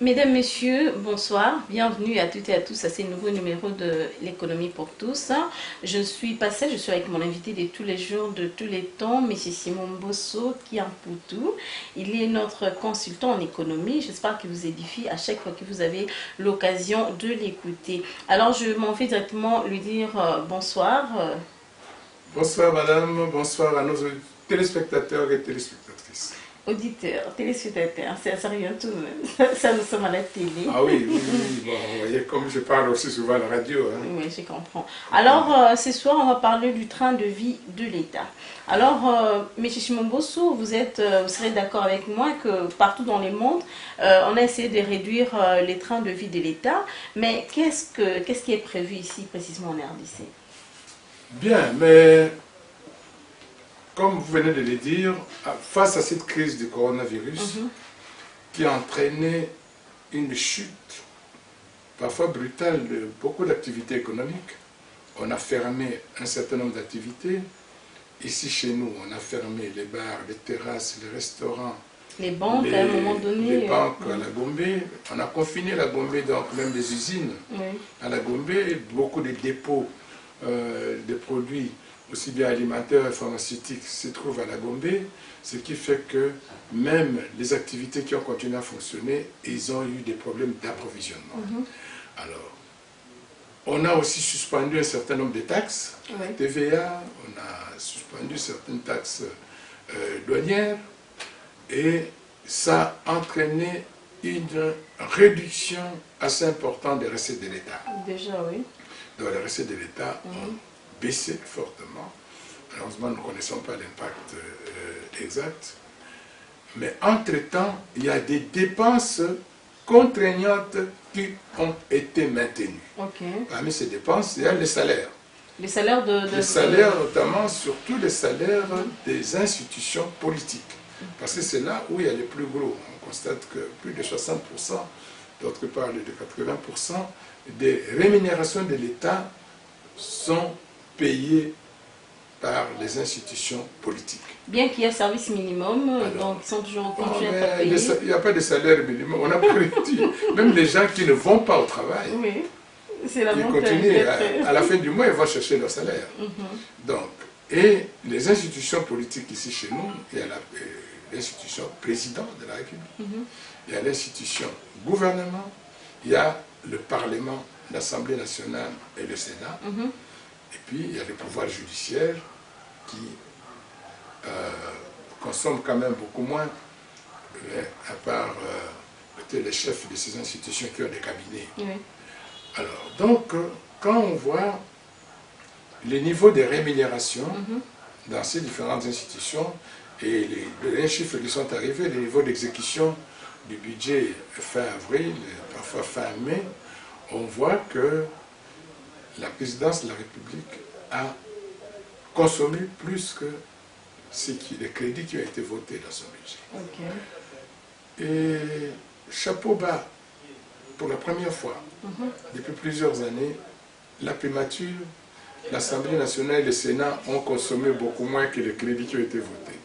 Mesdames, Messieurs, bonsoir. Bienvenue à toutes et à tous à ce nouveau numéro de l'économie pour tous. Je suis passée, je suis avec mon invité de tous les jours, de tous les temps, M. Simon Bosso Kiampoutou. Il est notre consultant en économie. J'espère qu'il vous édifie à chaque fois que vous avez l'occasion de l'écouter. Alors, je m'en vais directement lui dire bonsoir. Bonsoir madame, bonsoir à nos téléspectateurs et téléspectatrices. Auditeurs, téléspectateurs, ça revient tout de même. Ça, nous sommes à la télé. Ah oui, bon, vous voyez, comme je parle aussi souvent à la radio. Hein. Oui, je comprends. Alors, ce soir, on va parler du train de vie de l'État. Alors, M. Simon Bosso, vous serez d'accord avec moi que partout dans le monde, on a essayé de réduire les trains de vie de l'État. Mais qu'est-ce qui est prévu ici, précisément en RDC? Bien, mais comme vous venez de le dire, face à cette crise du coronavirus qui a entraîné une chute parfois brutale de beaucoup d'activités économiques, on a fermé un certain nombre d'activités. Ici chez nous, on a fermé les bars, les terrasses, les restaurants, les banques à un moment donné. Les banques à la Gombe. On a confiné la Gombe, donc même des usines à la Gombe, beaucoup de dépôts de produits aussi bien alimentaires et pharmaceutiques se trouvent à la Gombe, ce qui fait que même les activités qui ont continué à fonctionner, ils ont eu des problèmes d'approvisionnement. Alors, on a aussi suspendu un certain nombre de taxes, TVA, on a suspendu certaines taxes douanières, et ça a entraîné une réduction assez importante des recettes de l'État. Déjà, oui. Donc les recettes de l'État ont baissé fortement. Malheureusement, nous ne connaissons pas l'impact exact. Mais entre-temps, il y a des dépenses contraignantes qui ont été maintenues. Parmi ces dépenses, il y a les salaires. Les salaires Les salaires, notamment, surtout les salaires des institutions politiques. Parce que c'est là où il y a les plus gros. On constate que plus de 60%, d'autre part de 80%, des rémunérations de l'État sont payées par les institutions politiques. Bien qu'il y ait un service minimum, donc ils sont toujours continués à être payés. Il n'y a pas de salaire minimum. On a prévu, même les gens qui ne vont pas au travail, ils continuent, à la fin du mois, ils vont chercher leur salaire. Donc, et les institutions politiques ici chez nous, il y a l'institution président de la République, il y a l'institution gouvernement, il y a le Parlement, l'Assemblée nationale et le Sénat. Et puis, il y a le pouvoir judiciaire qui consomme quand même beaucoup moins, à part peut-être les chefs de ces institutions qui ont des cabinets. Alors, donc, quand on voit les niveaux de rémunération dans ces différentes institutions et les chiffres qui sont arrivés, les niveaux d'exécution du budget fin avril, parfois fin mai, on voit que la présidence de la République a consommé plus que les crédits qui ont été votés dans son budget. Et chapeau bas, pour la première fois, depuis plusieurs années, la primature, l'Assemblée nationale et le Sénat ont consommé beaucoup moins que les crédits qui ont été votés.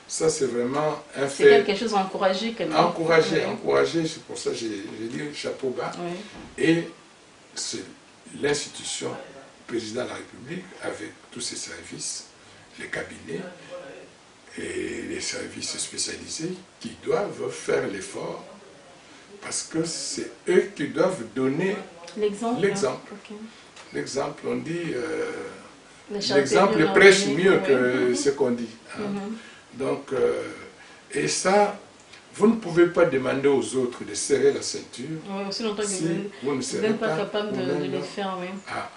Ça, c'est vraiment un fait. C'est quelque chose à encourager quand même. Encourager, c'est pour ça que j'ai dit chapeau bas. Et c'est l'institution président de la République, avec tous ses services, les cabinets et les services spécialisés, qui doivent faire l'effort, parce que c'est eux qui doivent donner l'exemple. L'exemple, on dit, l'exemple prêche mieux que ce qu'on dit. Donc, et ça, vous ne pouvez pas demander aux autres de serrer la ceinture aussi longtemps que si vous ne serez pas capable de les faire.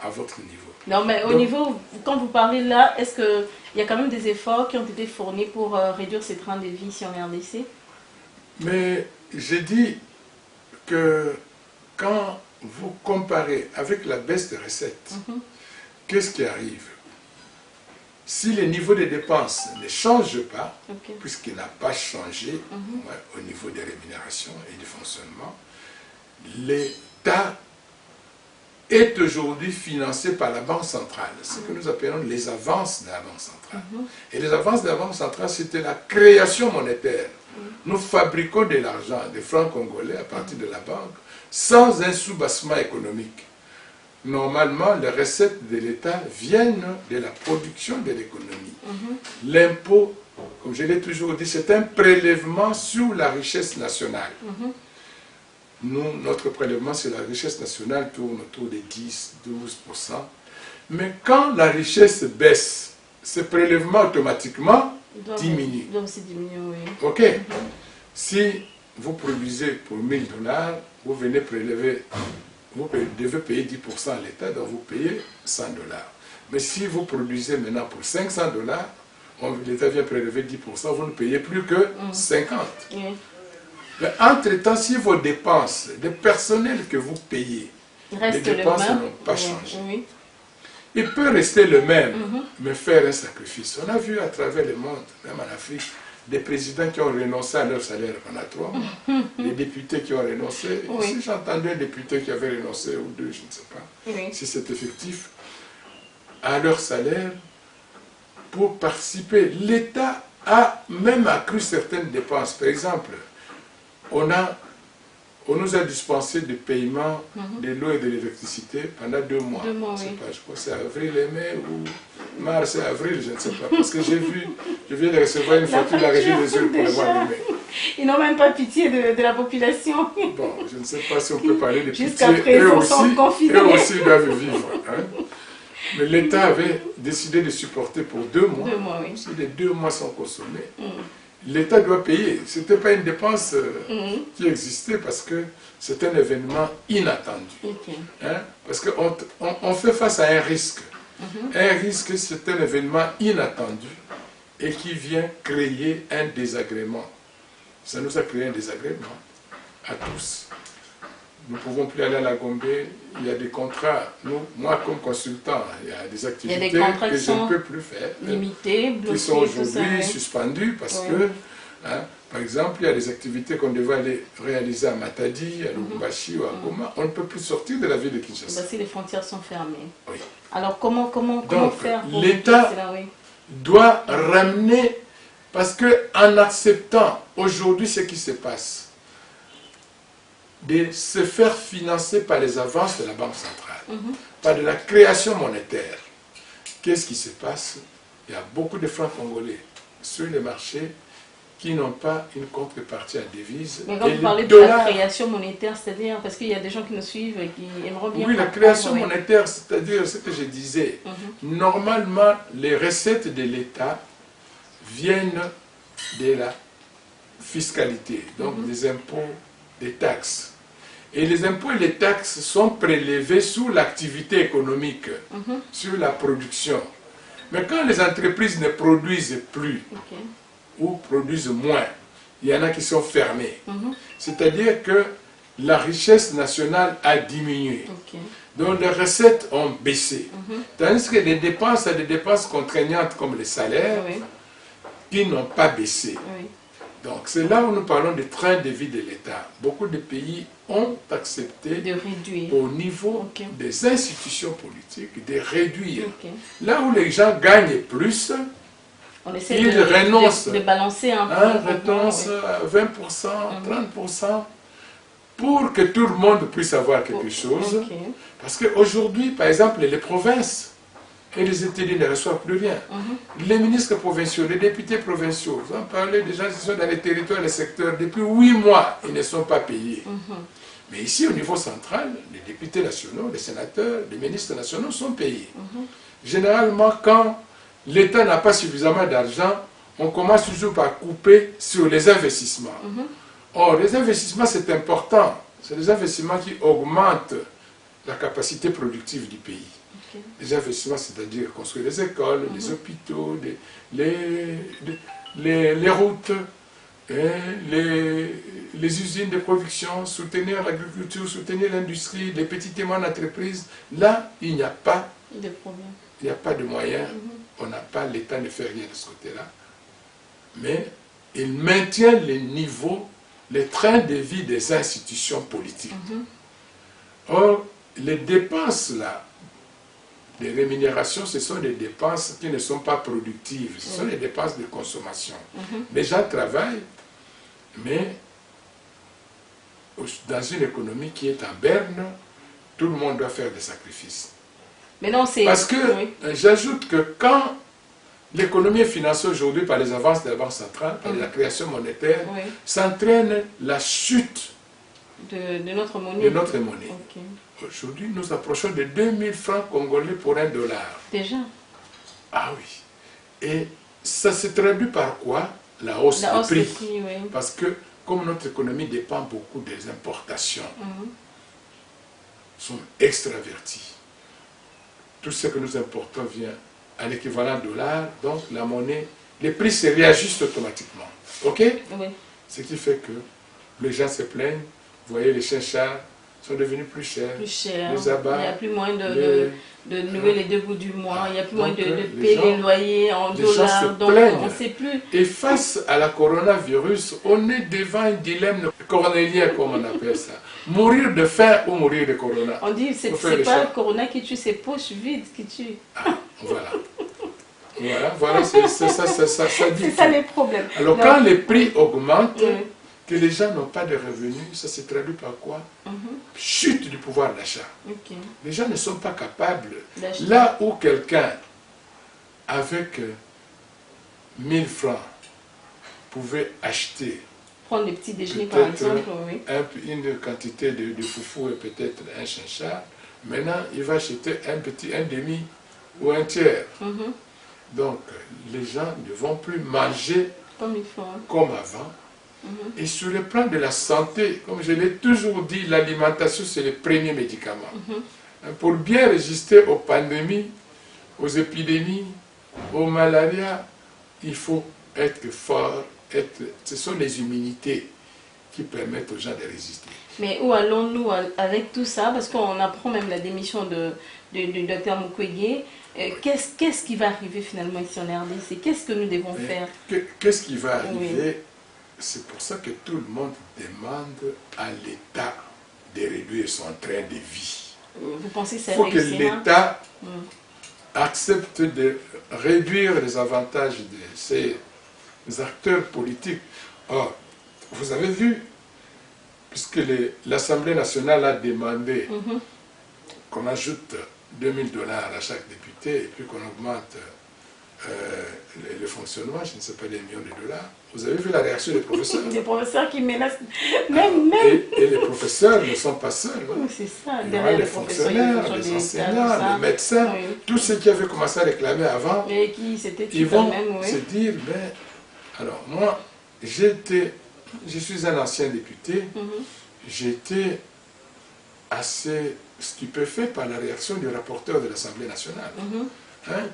À votre niveau. Non, mais au niveau, quand vous parlez là, est-ce qu'il y a quand même des efforts qui ont été fournis pour réduire ces trains de vie ici en RDC? Mais j'ai dit que quand vous comparez avec la baisse des recettes, qu'est-ce qui arrive? Si le niveau des dépenses ne change pas, puisqu'il n'a pas changé au niveau des rémunérations et du fonctionnement, l'État est aujourd'hui financé par la Banque centrale, ce que nous appelons les avances de la Banque centrale. Et les avances de la Banque centrale, c'était la création monétaire nous fabriquons de l'argent, des francs congolais à partir de la banque, sans un soubassement économique. Normalement, les recettes de l'État viennent de la production de l'économie. L'impôt, comme je l'ai toujours dit, c'est un prélèvement sur la richesse nationale. Nous, notre prélèvement sur la richesse nationale tourne autour de 10-12%. Mais quand la richesse baisse, ce prélèvement automatiquement diminue. Donc c'est diminué, oui. Ok. Si vous produisez pour 1000 $, vous venez prélever, vous devez payer 10% à l'État, donc vous payez 100 $. Mais si vous produisez maintenant pour 500 $, l'État vient prélever 10%, vous ne payez plus que 50. Oui. Mais entre-temps, si vos dépenses, le personnel que vous payez, les dépenses n'ont pas changé. Oui. Il peut rester le même, mais faire un sacrifice. On a vu à travers le monde, même en Afrique, des présidents qui ont renoncé à leur salaire pendant 3 mois, des députés qui ont renoncé. Oui. Si j'ai entendu un député qui avait renoncé, ou 2, je ne sais pas, si c'est effectif, à leur salaire pour participer. L'État a même accru certaines dépenses. Par exemple, on nous a dispensé de paiement de l'eau et de l'électricité pendant 2 mois. 2 mois, oui. Je crois que c'est avril et mai ou mars et avril, je ne sais pas. Parce que je viens de recevoir une facture de la régie des eaux pour le mois de mai. Ils n'ont même pas pitié de la population. Bon, je ne sais pas si on peut parler de pitié. Jusqu'à présent, eux aussi doivent vivre. Hein. Mais l'État avait décidé de supporter pour 2 mois. 2 mois, oui. Si les 2 mois sont consommés, l'État doit payer. Ce n'était pas une dépense qui existait parce que c'est un événement inattendu. Hein? Parce qu'on fait face à un risque. Un risque, c'est un événement inattendu et qui vient créer un désagrément. Ça nous a créé un désagrément à tous. Nous ne pouvons plus aller à la Gombe, il y a des contrats. Moi, comme consultant, il y a des activités que je ne peux plus faire. Limitées, bloquées, qui sont aujourd'hui suspendues parce que, hein, par exemple, il y a des activités qu'on devait aller réaliser à Matadi, à Lubumbashi ou à Goma. On ne peut plus sortir de la ville de Kinshasa. Si les frontières sont fermées. Oui. Alors, comment faire pour l'État doit ramener, parce qu'en acceptant aujourd'hui ce qui se passe, de se faire financer par les avances de la Banque centrale, par de la création monétaire. Qu'est-ce qui se passe? Il y a beaucoup de francs congolais sur les marchés qui n'ont pas une contrepartie à devise. Mais quand vous parlez de la création monétaire, c'est-à-dire, parce qu'il y a des gens qui nous suivent et qui aimeraient bien... Oui, la création monétaire, c'est-à-dire ce que je disais. Normalement, les recettes de l'État viennent de la fiscalité, donc des impôts, des taxes. Et les impôts et les taxes sont prélevés sur l'activité économique, sur la production. Mais quand les entreprises ne produisent plus, ou produisent moins, il y en a qui sont fermées. C'est-à-dire que la richesse nationale a diminué. Donc les recettes ont baissé. Tandis que les dépenses, il y a des dépenses contraignantes comme les salaires, qui n'ont pas baissé. Donc c'est là où nous parlons du train de vie de l'État. Beaucoup de pays ont accepté de réduire au niveau des institutions politiques de réduire. Là où les gens gagnent plus, ils renoncent de balancer un peu. Renoncent à 20%, 30% pour que tout le monde puisse avoir quelque chose. Parce qu'aujourd'hui, par exemple, les provinces et les étés ne reçoivent plus rien. Les ministres provinciaux, les députés provinciaux, vous en parlez des gens qui sont dans les territoires, les secteurs, depuis 8 mois, ils ne sont pas payés. Mais ici, au niveau central, les députés nationaux, les sénateurs, les ministres nationaux sont payés. Généralement, quand l'État n'a pas suffisamment d'argent, on commence toujours par couper sur les investissements. Or, les investissements, c'est important. C'est des investissements qui augmentent la capacité productive du pays. Les investissements, c'est-à-dire construire les écoles, les hôpitaux, les routes, les usines de production, soutenir l'agriculture, soutenir l'industrie, les petites et moyennes entreprises. Là, il n'y a pas de problème. Il n'y a pas de moyens. On n'a pas, l'État ne fait rien de ce côté-là. Mais il maintient les niveaux, les trains de vie des institutions politiques. Or, les dépenses là, les rémunérations, ce sont des dépenses qui ne sont pas productives, ce sont des dépenses de consommation. Les gens travaillent Mais dans une économie qui est en berne, tout le monde doit faire des sacrifices. Mais non, c'est... Parce que, j'ajoute que quand l'économie est financée aujourd'hui par les avances de la Banque centrale, par la création monétaire, s'entraîne la chute de notre monnaie. Okay. Aujourd'hui, nous approchons de 2000 francs congolais pour $1. Déjà? Ah oui. Et ça se traduit par quoi? La hausse des prix. Parce que, comme notre économie dépend beaucoup des importations, sont extraverties. Tout ce que nous importons vient à l'équivalent dollar, donc la monnaie, les prix se réajustent automatiquement. Ok? Ce qui fait que les gens se plaignent, vous voyez les chiens-chats sont devenus plus chers. Les abats, il n'y a plus moyen de nouer les 2 bouts du mois, il n'y a plus moyen de payer les loyers en dollars, donc on ne sait plus. Et face à la coronavirus, on est devant un dilemme cornélien, comme on appelle ça. Mourir de faim ou mourir de corona. On dit c'est pas le corona qui tue, c'est poches vides qui tue. Ah, voilà, c'est ça dit. C'est ça les problèmes. Alors quand les prix augmentent, que les gens n'ont pas de revenus, ça se traduit par quoi? Chute du pouvoir d'achat. Les gens ne sont pas capables. Là où quelqu'un, avec 1000 francs, pouvait acheter, prendre des petits déjeuners par exemple, une quantité de foufou et peut-être un chinchat, maintenant il va acheter un demi ou un tiers. Donc les gens ne vont plus manger comme avant. Et sur le plan de la santé, comme je l'ai toujours dit, l'alimentation c'est le premier médicament. Pour bien résister aux pandémies, aux épidémies, aux malarias, il faut être fort. Ce sont les immunités qui permettent aux gens de résister. Mais où allons-nous avec tout ça? Parce qu'on apprend même la démission du docteur Mukwege. Qu'est-ce qui va arriver finalement ici en RDC? Qu'est-ce que nous devons faire? Qu'est-ce qui va arriver? C'est pour ça que tout le monde demande à l'État de réduire son train de vie. Vous pensez que ça Il faut que l'État accepte de réduire les avantages de ces acteurs politiques. Or, vous avez vu, puisque l'Assemblée nationale a demandé qu'on ajoute $2000 à chaque député et puis qu'on augmente le fonctionnement, je ne sais pas, des millions de dollars. Vous avez vu la réaction des professeurs? Des professeurs qui menacent Et les professeurs ne sont pas seuls. C'est ça. Il y aura les fonctionnaires, les enseignants, les médecins, tous ceux qui avaient commencé à réclamer avant, et qui ils vont se dire, ben, alors moi, je suis un ancien député, j'étais assez stupéfait par la réaction du rapporteur de l'Assemblée nationale,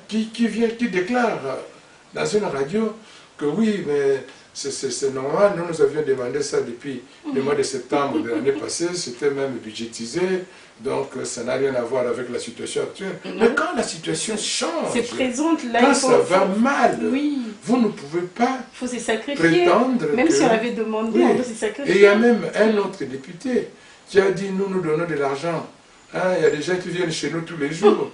qui déclare dans une radio que oui, mais c'est normal, nous avions demandé ça depuis le mois de septembre de l'année passée, c'était même budgétisé, donc ça n'a rien à voir avec la situation actuelle. Mais quand la situation change, quand ça va mal, vous ne pouvez pas prétendre même si on avait demandé, on doit se sacrifier. Et il y a même un autre député qui a dit, nous donnons de l'argent. Il y a des gens qui viennent chez nous tous les jours,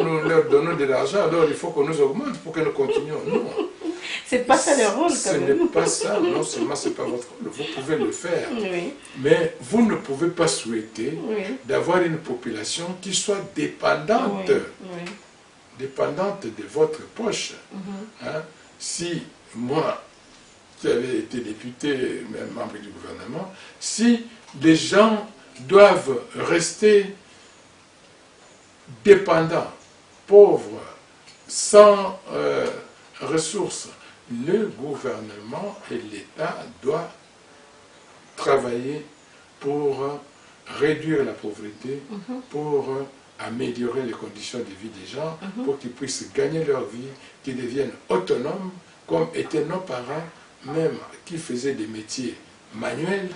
nous leur donnons de l'argent, alors il faut qu'on nous augmente pour que nous continuions. Non. C'est pas ça le rôle, quand même. Ce n'est pas ça, non seulement ce n'est pas votre rôle, vous pouvez le faire, mais vous ne pouvez pas souhaiter d'avoir une population qui soit dépendante, dépendante de votre poche. Si moi, qui avais été député, même membre du gouvernement, si les gens doivent rester dépendants, pauvres, sans ressources, le gouvernement et l'État doivent travailler pour réduire la pauvreté, pour améliorer les conditions de vie des gens, pour qu'ils puissent gagner leur vie, qu'ils deviennent autonomes, comme étaient nos parents, même qui faisaient des métiers manuels,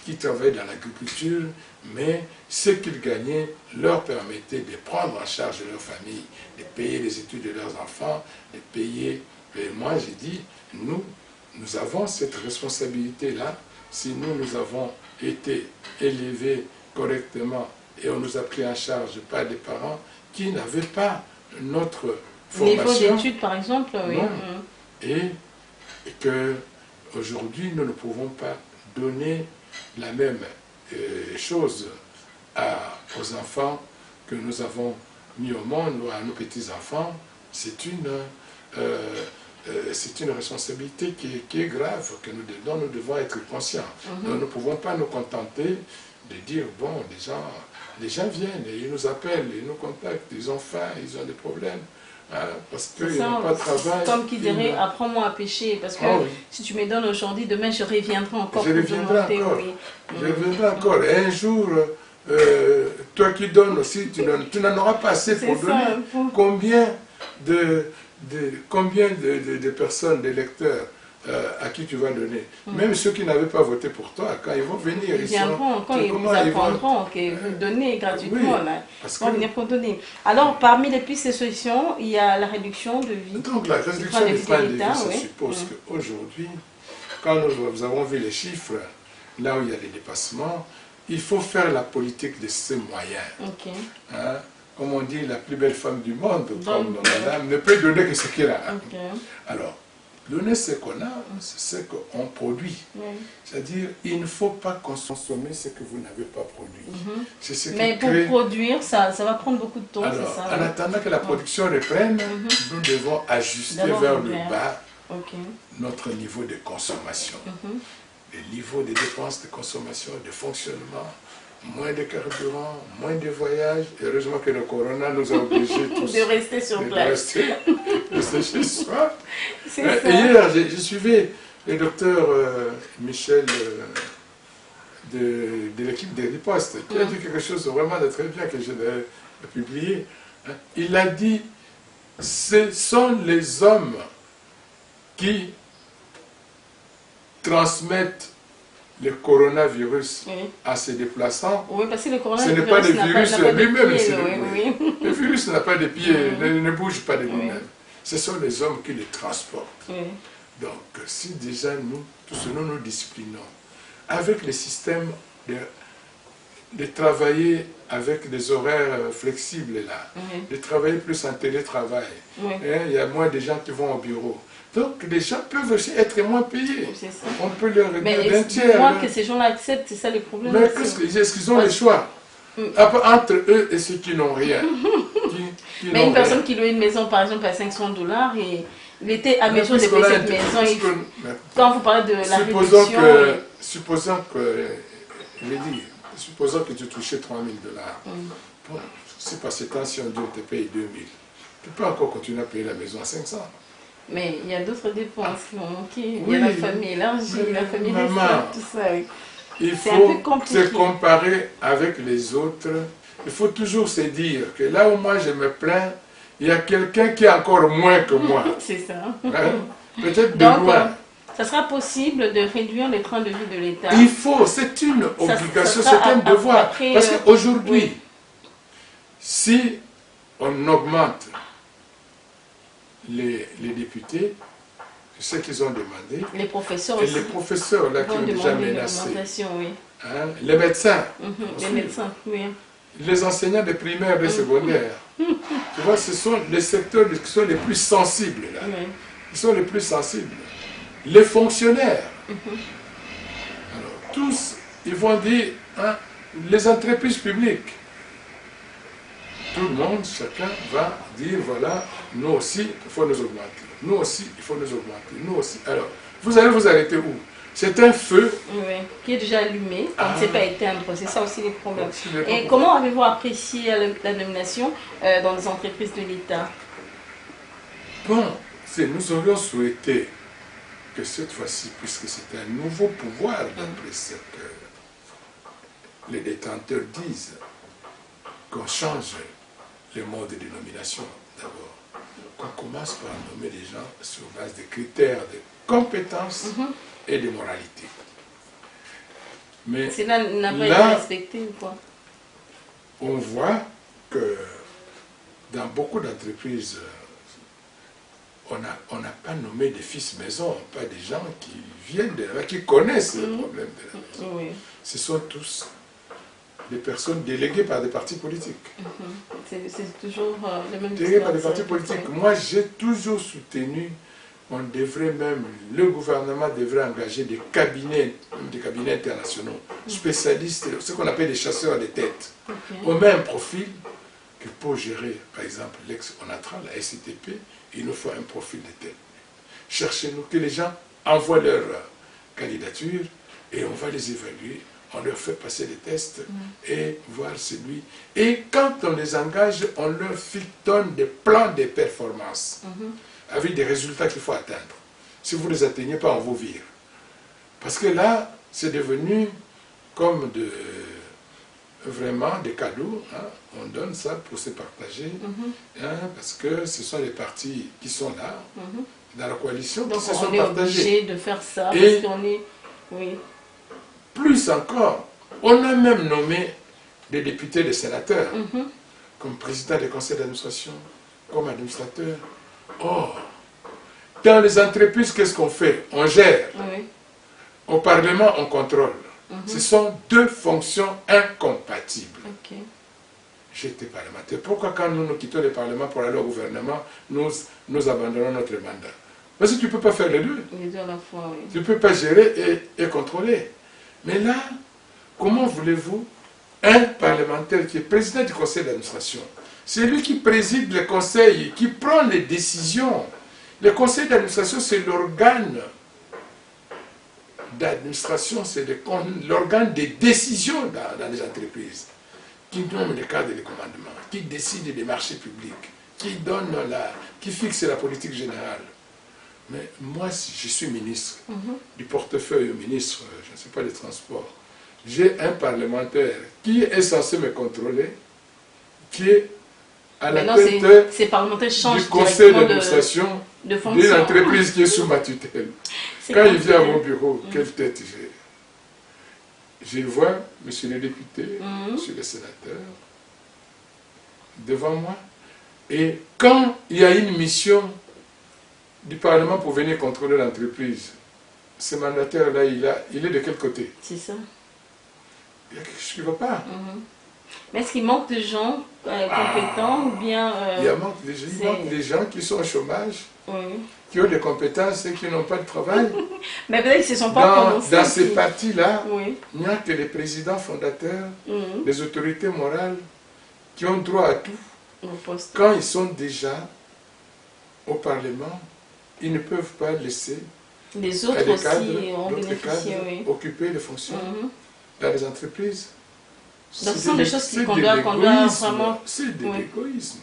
qui travaillaient dans l'agriculture, mais ce qu'ils gagnaient leur permettait de prendre en charge leur famille, de payer les études de leurs enfants, de payer. Et moi, j'ai dit, nous avons cette responsabilité-là. Si nous avons été élevés correctement et on nous a pris en charge par des parents qui n'avaient pas notre formation. Niveau d'études, par exemple, oui. Et que aujourd'hui, nous ne pouvons pas donner la même chose aux enfants que nous avons mis au monde ou à nos petits-enfants. C'est une responsabilité qui est grave, dont nous devons être conscients. Nous ne pouvons pas nous contenter de dire, bon, les gens viennent, et ils nous appellent, ils nous contactent, ils ont faim, ils ont des problèmes. Parce qu'ils n'ont pas de travail. Comme qui dirait, apprends-moi à pêcher, parce que si tu me donnes aujourd'hui, demain je reviendrai encore. Je reviendrai encore. Et un jour, toi qui donnes aussi, tu n'en auras pas assez pour donner. Combien de personnes, de lecteurs à qui tu vas donner. Même ceux qui n'avaient pas voté pour toi, quand ils vont venir, ils viendront, quand ils vous apprendront que vous donnez gratuitement, ils vont venir pour donner. Alors, parmi les pistes de solutions, il y a la réduction de vie. Donc, la réduction des trains de vie, ça suppose qu'aujourd'hui, quand nous avons vu les chiffres, là où il y a des dépassements, il faut faire la politique de ces moyens. Comme on dit, la plus belle femme du monde, comme madame, ne peut donner que ce qu'elle a. Alors, donner ce qu'on a, c'est ce qu'on produit. C'est-à-dire, il ne faut pas consommer ce que vous n'avez pas produit. Mais pour produire, ça va prendre beaucoup de temps, c'est ça? En attendant que la production reprenne, nous devons ajuster vers le bas notre niveau de consommation. Le niveau de dépenses de consommation, de fonctionnement, moins de carburant, moins de voyages. Heureusement que le corona nous a obligés tous de rester sur place. De rester chez soi. Et hier, je suivais le docteur Michel de l'équipe des ripostes, qui a dit quelque chose vraiment de très bien que je l'ai publié. Il a dit, ce sont les hommes qui transmettent le coronavirus en se déplaçant. Oui, parce que le ce n'est pas le virus lui-même. Le virus n'a pas de pieds, ne bouge pas de lui-même. Ce sont les hommes qui les transportent. Donc, si déjà nous nous disciplinons avec le système de travailler avec des horaires flexibles là, de travailler plus en télétravail, il y a moins de gens qui vont au bureau. Donc, les gens peuvent aussi être moins payés. On peut leur réduire d'un tiers. Moi, que ces gens-là acceptent, c'est ça le problème. Mais est-ce qu'ils ont le choix entre eux et ceux qui n'ont rien? Mais une personne qui loue une maison, par exemple, à $500, et il était à mesure de payer cette maison. Quand vous parlez de la réduction... Supposons que tu touchais $3 000. Bon, si par ces temps, si on dit on te paye 2 000, tu peux encore continuer à payer la maison à 500. Mais il y a d'autres dépenses qui vont manquer. Il y a la famille élargie, la famille restreinte, tout ça. Il faut se comparer avec les autres. Il faut toujours se dire que là où moi je me plains, il y a quelqu'un qui a encore moins que moi. C'est ça. Peut-être de loin. Ça sera possible de réduire les trains de vie de l'État. Il faut, c'est une obligation, c'est un devoir. Parce qu'aujourd'hui, si on augmente les députés, c'est ce qu'ils ont demandé. Les professeurs et aussi. Les professeurs là, qui ont déjà menacé. Les médecins. Les médecins, Les enseignants de primaire et de secondaire. Tu vois, ce sont les secteurs qui sont les plus sensibles là. Ils sont les plus sensibles. Les fonctionnaires. Alors, tous, ils vont dire, les entreprises publiques. Tout le monde, chacun va dire, voilà, nous aussi, il faut nous augmenter. Nous aussi, il faut nous augmenter. Nous aussi. Alors, vous allez vous arrêter où? C'est un feu qui est déjà allumé, on ne sait pas éteindre. C'est ça aussi les problèmes. Et comment avez-vous apprécié la nomination dans les entreprises de l'État? Bon, nous aurions souhaité que cette fois-ci, puisque c'est un nouveau pouvoir, d'après ce que les détenteurs disent, qu'on change le mode de nomination d'abord. Qu'on commence par nommer les gens sur base de critères de compétences et de moralité. Mais cela n'a pas été respecté ou quoi? On voit que dans beaucoup d'entreprises, on n'a pas nommé des fils maison, pas des gens qui viennent de là, qui connaissent le problème de la maison. Ce sont tous des personnes déléguées par des partis politiques. C'est toujours le même déléguées par des partis politiques. Moi, j'ai toujours soutenu le gouvernement devrait engager des cabinets internationaux, spécialistes, ce qu'on appelle des chasseurs de tête, au même profil que pour gérer, par exemple, l'ex-ONATRA, la SCTP, il nous faut un profil de tête. Cherchez-nous, que les gens envoient leur candidature et on va les évaluer, on leur fait passer des tests et voir celui. Et quand on les engage, on leur donne des plans de performance avec des résultats qu'il faut atteindre. Si vous ne les atteignez pas, on vous vire. Parce que là, c'est devenu comme vraiment des cadeaux. Hein. On donne ça pour se partager, parce que ce sont les partis qui sont là, dans la coalition, donc qui se sont partagés. Donc on est obligé de faire ça, parce qu'on est... Oui. Plus encore, on a même nommé des députés, des sénateurs, comme président des conseils d'administration, comme administrateur. Or, dans les entreprises, qu'est-ce qu'on fait? On gère. Au Parlement, on contrôle. Ce sont deux fonctions incompatibles. J'étais parlementaire. Pourquoi quand nous quittons le Parlement pour aller au gouvernement, nous abandonnons notre mandat? Parce que tu ne peux pas faire les deux. Les deux à la fois, oui. Tu ne peux pas gérer et contrôler. Mais là, comment voulez-vous un parlementaire qui est président du conseil d'administration? C'est lui qui préside le conseil, qui prend les décisions. Le conseil d'administration, c'est l'organe d'administration, c'est l'organe des décisions dans les entreprises, qui donne le cadre de commandement, qui décide des marchés publics, qui fixe la politique générale. Mais moi, si je suis ministre du portefeuille au ministre, je ne sais pas, des transports, j'ai un parlementaire qui est censé me contrôler, qui est à la tête ces parlementaires changent du conseil d'administration d'une entreprise qui est sous ma tutelle. Quand il vient à mon bureau, quelle tête j'ai? Je vois monsieur le député, monsieur le sénateur, devant moi. Et quand il y a une mission du Parlement pour venir contrôler l'entreprise, ce mandataire-là, il est de quel côté? C'est ça. Il y a quelque chose qui ne va pas. Mais est-ce qu'il manque de gens compétents ou bien... il manque des gens qui sont au chômage, qui ont des compétences et qui n'ont pas de travail. Mais peut-être qu'ils ne se sont pas prononcés. Dans ces partis-là, il n'y a que les présidents fondateurs, les autorités morales qui ont droit à tout. Quand ils sont déjà au Parlement, ils ne peuvent pas laisser les autres aussi ont bénéficié, occuper les fonctions dans les entreprises. Donc ce sont des choses qu'on doit vraiment... C'est de l'égoïsme.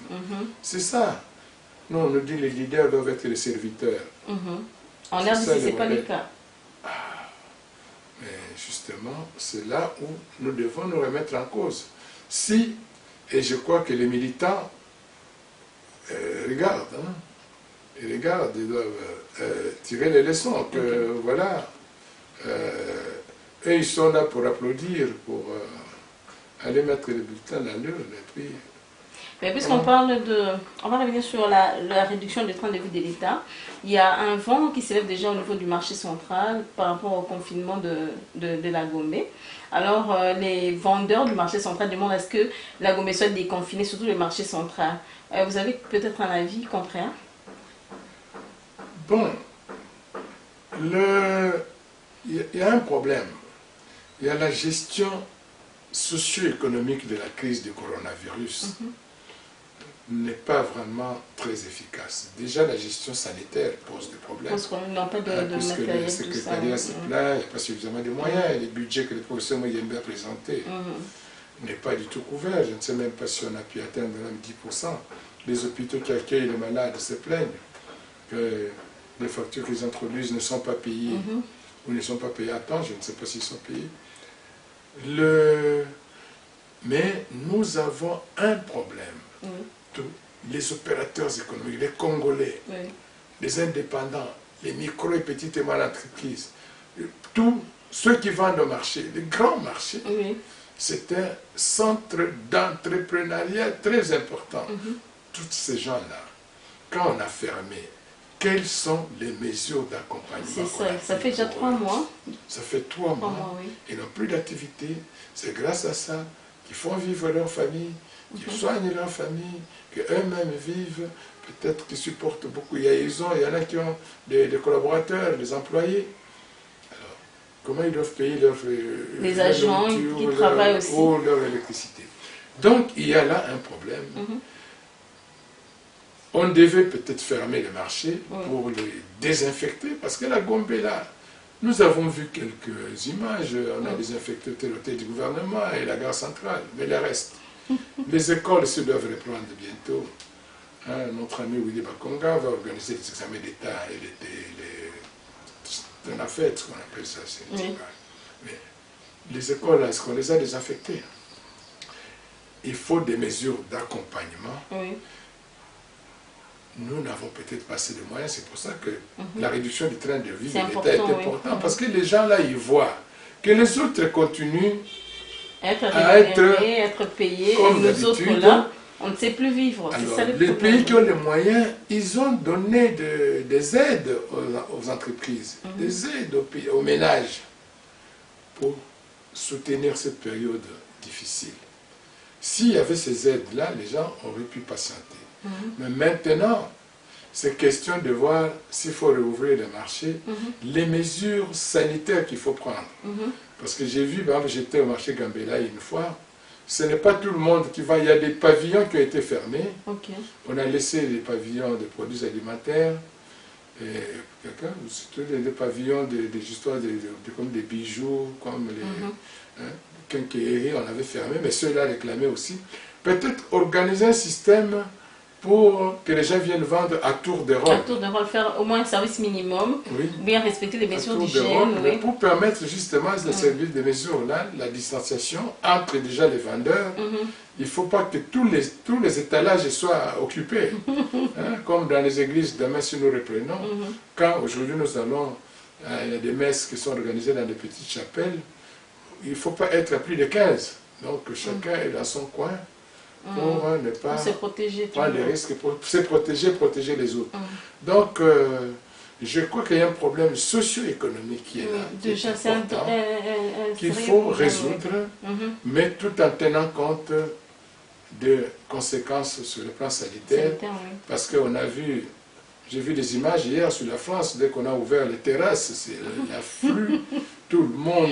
C'est ça. Non, on nous dit que les leaders doivent être les serviteurs. En RDC, ce n'est pas le cas. Mais justement, c'est là où nous devons nous remettre en cause. Si, et je crois que les militants regardent, ils regardent, ils doivent tirer les leçons, que voilà, et ils sont là pour applaudir, pour aller mettre les bulletins dans l'urne, et puis... Mais puisqu'on parle de... On va revenir sur la réduction des trains de vie de l'État. Il y a un vent qui s'élève déjà au niveau du marché central par rapport au confinement de la Gombe. Alors, les vendeurs du marché central demandent à ce que la Gombe soit déconfinée, surtout le marché central. Vous avez peut-être un avis contraire? Bon, il y a un problème. Il y a la gestion socio-économique de la crise du coronavirus. N'est pas vraiment très efficace. Déjà, la gestion sanitaire pose des problèmes. Parce qu'on n'a pas de puisque matériel, le secrétariat se plaint, il n'y a pas suffisamment de moyens, et les budgets que le professeur Moyembe a présentés n'est pas du tout couvert. Je ne sais même pas si on a pu atteindre même 10%. Les hôpitaux qui accueillent les malades se plaignent que les factures qu'ils introduisent ne sont pas payées ou ne sont pas payées à temps. Je ne sais pas s'ils sont payés. Mais nous avons un problème. Tous les opérateurs économiques, les Congolais, les indépendants, les micro et petites et moyennes entreprises, tous ceux qui vendent au marché, les grands marchés, c'est un centre d'entrepreneuriat très important. Tous ces gens-là, quand on a fermé, quelles sont les mesures d'accompagnement? C'est ça, ça fait déjà 3 mois. Ça fait 3 mois. Ils n'ont plus d'activité. C'est grâce à ça qu'ils font vivre leur famille, qu'ils soignent leur famille, qu'eux-mêmes vivent, peut-être qui supportent beaucoup. Il y en a qui ont des collaborateurs, des employés. Alors, comment ils doivent payer les leur agents qui travaillent aussi. Ou leur électricité. Donc, il y a là un problème. On devait peut-être fermer le marché pour les désinfecter, parce que la Gombe est là. Nous avons vu quelques images, on a désinfecté l'hôtel du gouvernement et la gare centrale, mais le reste. Les écoles se doivent reprendre bientôt. Hein, notre ami Willy Bakonga va organiser les examens d'État et on a fait ce qu'on appelle ça. Mais les écoles, est-ce qu'on les a désinfectées? Il faut des mesures d'accompagnement. Nous n'avons peut-être pas assez de moyens, c'est pour ça que la réduction du train de vie de l'État est importante, parce que les gens là, ils voient que les autres continuent à être payés, et nous autres là, on ne sait plus vivre. Alors, ça les pays qui ont les moyens, ils ont donné des aides aux entreprises, des aides aux ménages pour soutenir cette période difficile. S'il y avait ces aides-là, les gens auraient pu patienter. Mais maintenant, c'est question de voir s'il faut rouvrir le marché, les mesures sanitaires qu'il faut prendre. Parce que j'ai vu, j'étais au marché Gambela une fois, ce n'est pas tout le monde qui va, il y a des pavillons qui ont été fermés. On a laissé les pavillons de produits alimentaires, surtout les pavillons des histoires comme des bijoux, comme les quincailleries, on avait fermé, mais ceux-là réclamaient aussi. Peut-être organiser un système pour que les gens viennent vendre à tour de rôle. À tour de rôle, faire au moins un service minimum, bien respecter les mesures d'hygiène. Pour permettre justement le service des mesures-là, la distanciation entre déjà les vendeurs. Il ne faut pas que tous les étalages soient occupés. Comme dans les églises, demain si nous reprenons, quand aujourd'hui nous allons, il y a des messes qui sont organisées dans des petites chapelles, il ne faut pas être à plus de 15. Donc chacun est dans son coin. Pour ne pas se protéger, prendre les risques, pour se protéger les autres. Donc, je crois qu'il y a un problème socio-économique qui est là, déjà, qui est important, qu'il faut résoudre, mais tout en tenant compte de conséquences sur le plan sanitaire, parce qu'on a vu, j'ai vu des images hier sur la France, dès qu'on a ouvert les terrasses, c'est l'afflux, tout le monde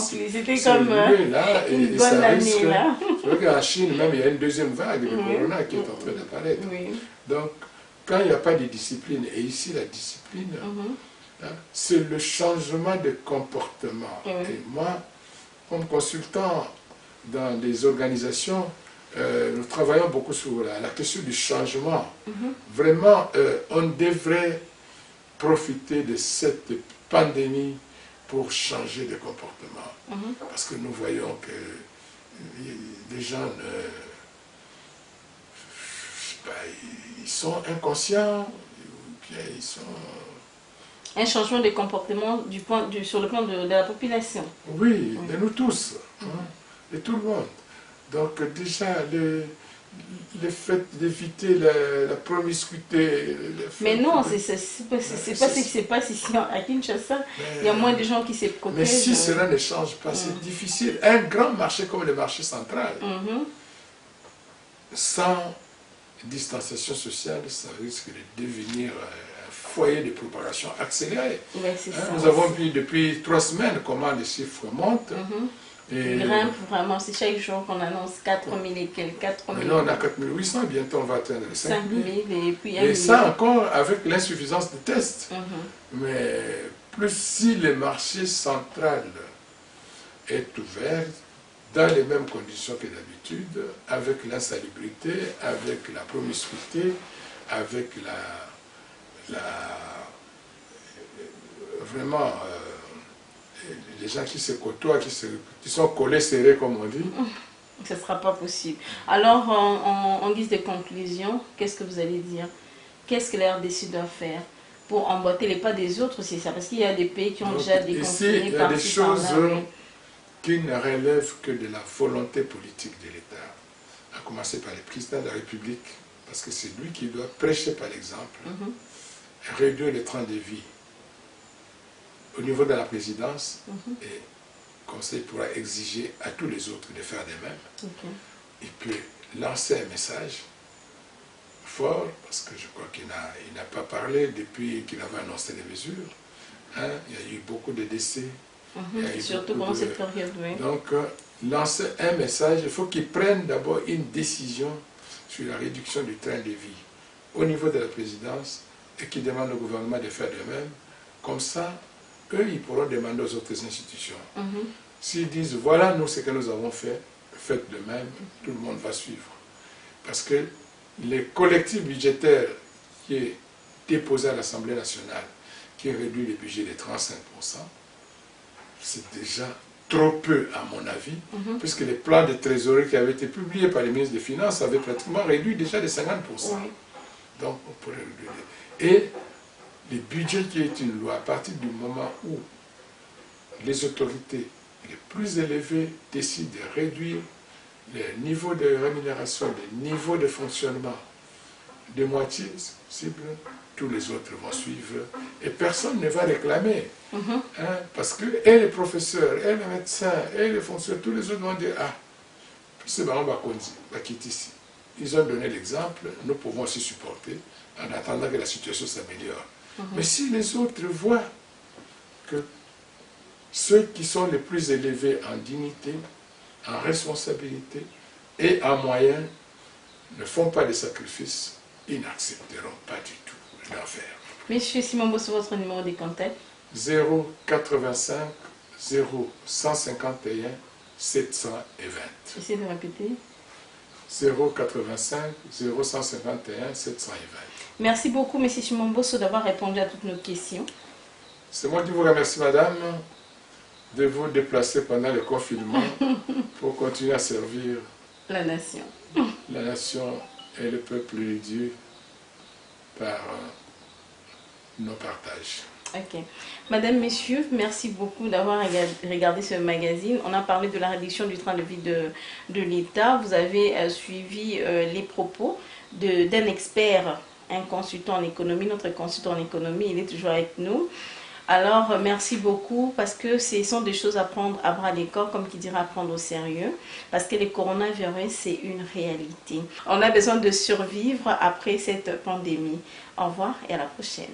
c'était comme là, une bonne année là. Je vois qu'en Chine, même, il y a une deuxième vague de corona qui est en train d'apparaître. Donc, quand il n'y a pas de discipline, et ici la discipline, c'est le changement de comportement. Et moi, comme consultant dans des organisations, nous travaillons beaucoup sur la question du changement. Vraiment, on devrait profiter de cette pandémie pour changer de comportement. Parce que nous voyons que les gens, ils sont inconscients, ils sont... Un changement de comportement sur le plan de la population. Oui, de nous tous, de tout le monde. Donc déjà, le fait d'éviter la promiscuité... Mais non, c'est pas ce qui se passe ici à Kinshasa. Il y a moins de gens qui se protègent. Mais si cela ne change pas, c'est difficile. Un grand marché comme le marché central, sans distanciation sociale, ça risque de devenir un foyer de propagation accélérée. Nous avons vu depuis 3 semaines comment les chiffres montent. Il grimpe vraiment, c'est chaque jour qu'on annonce 4000 et quelques, 4000. Maintenant on a 4800, bientôt on va atteindre les 5000. Et puis et ça encore avec l'insuffisance de tests. Mais plus si le marché central est ouvert dans les mêmes conditions que d'habitude, avec l'insalubrité, avec la promiscuité, avec vraiment les gens qui se côtoient, qui sont collés, serrés comme on dit. Ce ne sera pas possible. Alors, en guise de conclusion, qu'est-ce que vous allez dire? Qu'est-ce que la RDC doit faire pour emboîter les pas des autres? C'est ça, parce qu'il y a des pays qui ont déjà déconfiné. Ici, il y a des choses qui ne relèvent que de la volonté politique de l'État, à commencer par le président de la République, parce que c'est lui qui doit prêcher par l'exemple, réduire le train de vie au niveau de la présidence, et le Conseil pourra exiger à tous les autres de faire de même. Il peut lancer un message fort, parce que je crois qu'il n'a pas parlé depuis qu'il avait annoncé les mesures. Hein, il y a eu beaucoup de décès. Surtout pendant cette période, oui. Donc, lancer un message, il faut qu'ils prennent d'abord une décision sur la réduction du train de vie au niveau de la présidence et qu'ils demandent au gouvernement de faire de même. Comme ça, eux, ils pourront demander aux autres institutions. S'ils disent, voilà nous ce que nous avons fait, faites de même, tout le monde va suivre. Parce que les collectifs budgétaires qui est déposé à l'Assemblée nationale, qui réduit le budget de 35%, c'est déjà trop peu à mon avis, puisque les plans de trésorerie qui avaient été publiés par les ministres des Finances avaient pratiquement réduit déjà de 50%. Donc on pourrait réduire. Et le budget qui est une loi, à partir du moment où les autorités les plus élevées décident de réduire les niveaux de rémunération, les niveaux de fonctionnement de moitié, c'est possible, tous les autres vont suivre et personne ne va réclamer. Hein, parce que et les professeurs, et les médecins, et les fonctionnaires, tous les autres vont dire, ah, c'est bon, on va quitter ici. Ils ont donné l'exemple, nous pouvons aussi supporter en attendant que la situation s'améliore. Mais si les autres voient que ceux qui sont les plus élevés en dignité, en responsabilité et en moyens ne font pas de sacrifices, ils n'accepteront pas du tout l'en faire. Monsieur Simon Bosso, votre numéro de contact? 085 0151 720. Essayez de répéter. 085 0151 720. Merci beaucoup, monsieur Simon Bosso, d'avoir répondu à toutes nos questions. C'est moi qui vous remercie, madame, de vous déplacer pendant le confinement pour continuer à servir la nation. La nation et le peuple de Dieu par nos partages. Ok. Madame, messieurs, merci beaucoup d'avoir regardé ce magazine. On a parlé de la réduction du train de vie de l'État. Vous avez suivi les propos d'un expert, un consultant en économie. Notre consultant en économie, il est toujours avec nous. Alors, merci beaucoup parce que ce sont des choses à prendre à bras le corps, comme qui dirait à prendre au sérieux. Parce que le coronavirus, c'est une réalité. On a besoin de survivre après cette pandémie. Au revoir et à la prochaine.